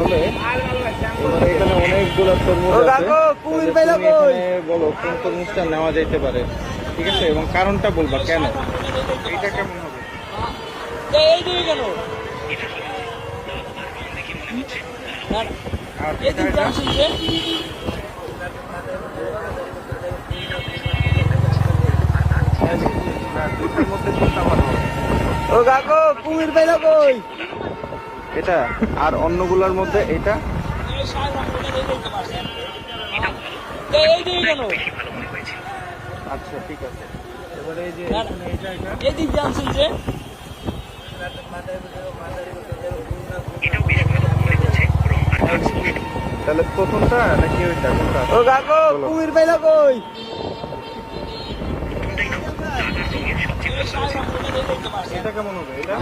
আসলে এবার এখানে অনেকগুলো তরমুজ আছে, বলো কোন তরমুজটা নেওয়া যেতে পারে, ঠিক আছে, এবং কারণটা বলবা কেন এইটা কেমন হবে। আর দুইটার মধ্যে কোনটা ভালো হবে? ও কাকু কুমির পাইলা কই? এটা আর অন্যগুলোর মধ্যে এটা আচ্ছা ঠিক আছে। এবারে এই যে তাহলে প্রথমটা নাকি ওইটা কোনটা? ও কাকু কুমির পাইলা কই? এটা কেমন হবে? এটা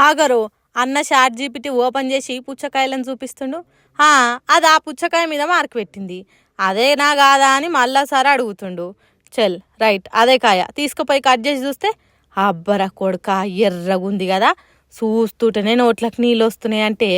ఆగరు అన్న చాట్ జీపీటీ ఓపెన్ చేసి పుచ్చకాయలను చూపిస్తుండు. అది ఆ పుచ్చకాయ మీద మార్క్ పెట్టింది. అదేనా కాదా అని మళ్ళాసారి అడుగుతుండు. చల్ రైట్ అదే కాయ తీసుకుపోయి కట్ చేసి చూస్తే అబ్బరా కొడుక ఎర్రగుంది కదా, చూస్తుంటేనే నోట్లకు నీళ్ళు వస్తున్నాయి. అంటే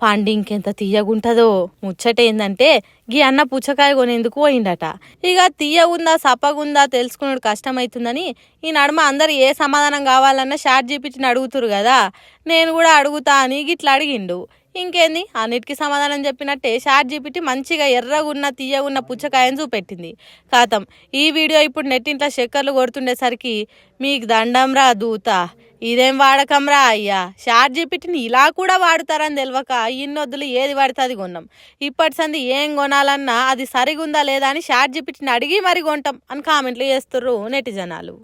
పండు ఇంకెంత తీయగుంటుందో. ముచ్చట ఏందంటే గీ అన్న పుచ్చకాయ కొనేందుకు పోయిండట. ఇక తీయగుందా సప్పగుందా తెలుసుకున్నాడు కష్టమవుతుందని ఈ నడుమ అందరు ఏ సమాధానం కావాలన్నా చాట్ జీపీటీని అడుగుతురు కదా, నేను కూడా అడుగుతా అని గిట్లా అడిగిండు. ఇంకేంది అన్నిటికీ సమాధానం చెప్పినట్టే చాట్ జీపీటీ మంచిగా ఎర్రగున్న తీయగున్న పుచ్చకాయని చూపెట్టింది. కాతం ఈ వీడియో ఇప్పుడు నెట్టింట్లో చక్కర్లు కొడుతుండేసరికి మీకు దండం రా దూత, ఇదేం వాడకంరా అయ్యా, చాట్ జీపీటీని ఇలా కూడా వాడుతారని తెలియక ఇన్నొద్దులు ఏది పడితే అది కొన్నాం. ఇప్పటి సంది ఏం కొనాలన్నా అది సరిగుందా లేదా అని చాట్ జీపీటీని అడిగి మరి కొంటాం అని కామెంట్లు చేస్తుర్రు నెటిజనాలు.